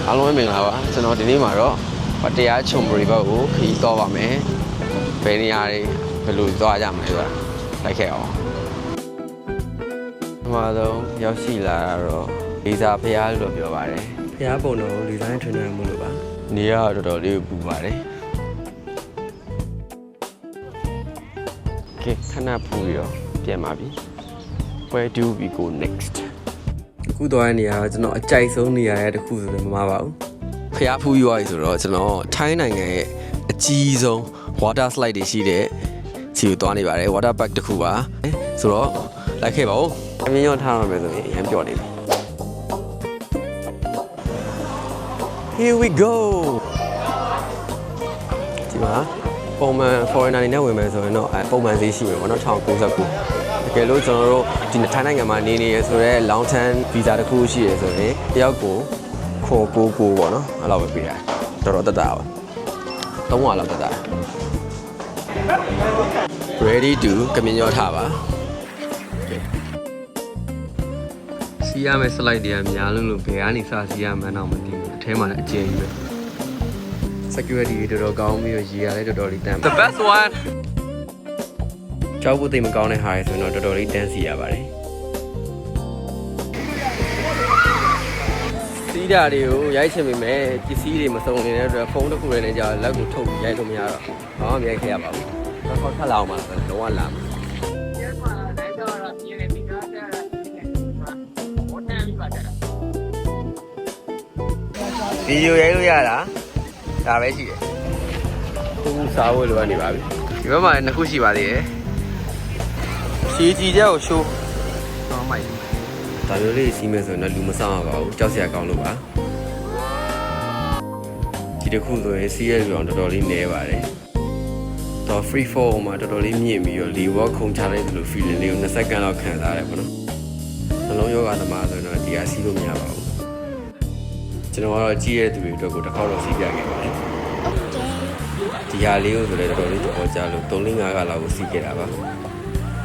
အားလုံးပဲမင်္ဂလာပါကျွန်တော်ဒီနေ့မှာတော့တရားချုံပရီဘက်ကိုခရီးသွားပါမယ်ဘယ်နေရာတွေဘယ်လိုသွားကြမလဲဆိုတာလိုက်ခဲ့အောင်ဒီမှာတော့ရောက်ရှိလာတော့လေးစားဖျားလို့ပြောပါတယ်ဖျားပုံတော့ဒီဇိုင်းထွန်းထွန်းမှုလို့ပါနေရာတော်တော်လေးပူပါတယ်ကဲခဏပူပြီးတော့ပြန်ပါပြီ Where do we go next အခုသွားတဲ့နေရာကကျွန်တော်အကြိုက်ဆုံးနေရာရဲ့တစ်ခုဆိုတော့မမှားပါဘူးဖျားဖူးရွာကြီးဆိုတော့ကျွန်တော်ထိုင်းနိုင်ငံရဲ့အကြီးဆုံး water slide တွေရှိတဲ့စီကိုသွားနေပါတယ် water park တစ်ခုပါဆိုတော့လိုက်ခဲ့ပါဦးအမြင်ရောထားရမယ်ဆိုရင်အရင်ပြောနေပြီ Here we go ဒီမှာပုံမှန် foreigner တွေနဲ့ဝင်မယ်ဆိုရင်တော့ပုံမှန်ဈေးရှိမယ်ပေါ့နော်1099တကယ်လို့ကျွန်တော်တို့ဒီထိုင်းနိုင်ငံမှာနေနေရဆိုတော့ long term visa တစ်ခုရှိရဆိုရင်တယောက်ကိုခေါ်ကိုပေါ့နော်အဲ့လိုပဲပေးတာတော်တော်တက်တာပါ300လောက်တက်တာ ready to ကမြင်ရောထားပါစီးရမယ့် slide တွေကများလို့ဘယ်ကနေစစီးရမှန်းတော့မသိဘူးအထဲမှာလည်းအကျယ်ကြီးပဲ security တွေတော်တော်ကောင်းပြီးတော့ရေရလည်းတော်တော်လေးတန်း The best one ကြောက်ဖို့သိမကောင်းတဲ့ဟာရဆိုရင်တော့တော်တော်လေးတန်းစီရပါတယ်စီးတာတွေကိုရိုက်ချင်ပေမဲ့ပစ္စည်းတွေမစုံနေတဲ့အတွက်ဖုန်းတစ်ခုနဲ့ကြာလက်ကိုထုတ်ပြီးရိုက်လို့မရတော့ဘာမှမရိုက်ခဲ့ရပါဘူးတော့ခေါက်ထပ်လာအောင်ပါတော့ဝလာဗီဒီယိုရိုက်လို့ရတာဒါပဲရှိတယ်ခုစားဝတ်လိုနေပါပြီဒီဘက်မှာလည်းနှစ်ခုရှိပါသေးတယ်ရှည်ကြီးတဲ့ကိုရှိုးတော့မိုက်ဒါမျိုးလေးစီးမယ်ဆိုရင်တော့လူမဆောင်ရပါဘူးကြောက်စရာကောင်းလို့ပါဒီတစ်ခုဆိုရင်စီးရဲလူအောင်တော်တော်လေးနဲပါတယ်တော့ free fall မှာတော်တော်လေးမြင့်ပြီးတော့လေဝါခုန်ချလိုက်သလို feeling လေးကို20စက္ကန့်လောက်ခံစားရတယ်ပေါ့နော်နှလုံးယောဂသမားဆိုတော့ဒီအားစီးလို့မရပါဘူးကျွန်တော်ကတော့ကြည့်ရတဲ့သူတွေအတွက်ကိုတစ်ခေါက်တော့စီးပြခဲ့ပါတယ်ဒီဟာလေးကိုဆိုလည်းတော်တော်လေးသဘောကျလို့3-5ကလောက်ကိုစီးခဲ့တာပါ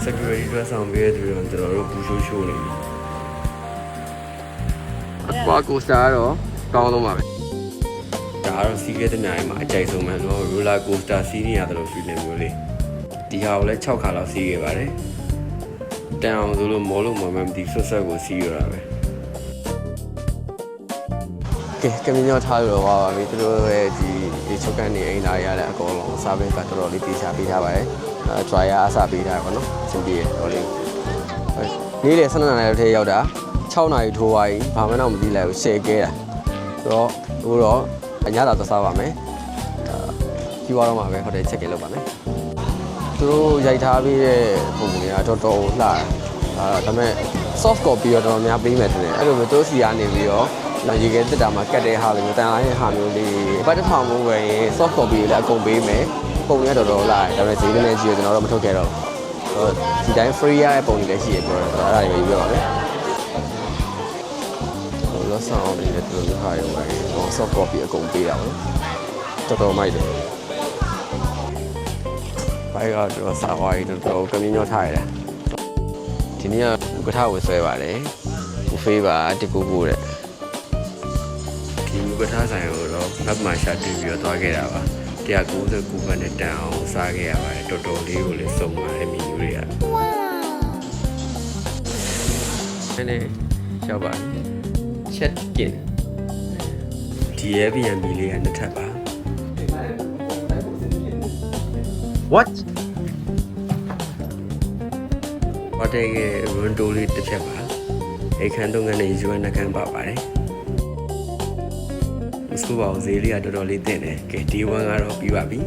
security အတွက်ဆောင်ပေးတဲ့သူတွေကျွန်တော်တို့ပူရှိုးရှိုးနေပြီaqua coaster တော့ကောင်းဆုံးပါပဲဒါကတော့စီးခဲ့တဲ့နေရာမှာအကြိုက်ဆုံးပဲเนาะ roller coaster စီးနေရတယ်လို့ feeling မျိုးလေးဒီဟာကိုလည်း6ခါလောက်စီးခဲ့ပါတယ်တန်အောင်ဆိုလို့မောလို့မမှန်ဒီဆွတ်ဆက်ကိုစီးရတာပဲကဲကမြင်ရောထားလို့ပါပြီသူတို့ရဲ့ဒီချုပ်ကန်နေအိမ်သားရတဲ့အကောင်လုံး service ကတော်တော်လေးတေချာပေးထားပါတယ်dryer အစားပေးထားရပါတော့စင်ပြေရတော်လေးနေ့လေ12နာရီထဲရောက်တာ6နာရီထိုးသွားပြီဘာမှတော့မသိလိုက်ဘူးရှယ်ကဲတာဆိုတော့တို့တော့အညတာသွားစားပါမယ်ကြီးသွားတော့မှပဲဟိုတယ် check in လုပ်ပါမယ်သူတို့ရိုက်ထားပေးတဲ့ပုံတွေကတော်တော်လှတာဒါပေမဲ့ soft copy တော့တော်တော်များပေးမယ်ထင်တယ်အဲ့လိုမျိုးသူစီကနေပြီးတော့ရေခဲတက်တာမှာကတ်တဲ့ဟာလိုမျိုးတန်လိုင်းတဲ့ဟာမျိုးလေးပတ်တစ်ထောင်မိုးပဲ soft copy လည်းအကုန်ပေးမယ်ပုံတွေတော်တော်လာတယ်ဒါပေမဲ့ဈေးလည်းကြီးကျွန်တော်တော့မထုတ်ခဲ့တော့ဒီတိုင်း free ရတဲ့ပုံတွေလည်းရှိရပြောတော့အဲ့ဒါတွေပဲပြောပါမယ်ဟိုလောဆောင်တွေလည်းတော်တော်ဟာရုံပဲ soft copy အကုန်ပေးတာပေါ့တော်တော်မိုက်တယ်ဘိုင်ကတော့စာဝါးကြီးတော်တော်ကမြင်ညောထားရတယ်ဒီနေ့ကကထဝယ်ဆွဲပါတယ်ဘူဖေးပါတစ်ကူကူတဲ့ဒီကထဆိုင်ကိုတော့ဘတ်မှာရှာတွေ့ပြီးတော့သွားခဲ့တာပါ199ဘတ်နဲ့တန်အောင်စားခဲ့ရပါတယ်တော်တော်လေးကိုလည်းစုံပါတယ်မီနူတွေကနည်းရောက်ပါချက်กินဒီ Airbnb လေးကနှစ်ထပ်ပါ What ဟိုတယ်ရဲ့ room tour လေးတစ်ချက်ပါအခန်းသုံးခန်းနဲ့ရွှေနှခမ်းပါပါတယ်စကူပါဈေးလေးကတော်တော်လေးတင်တယ်ကဲ D1 ကတော့ပြီးပါပြီ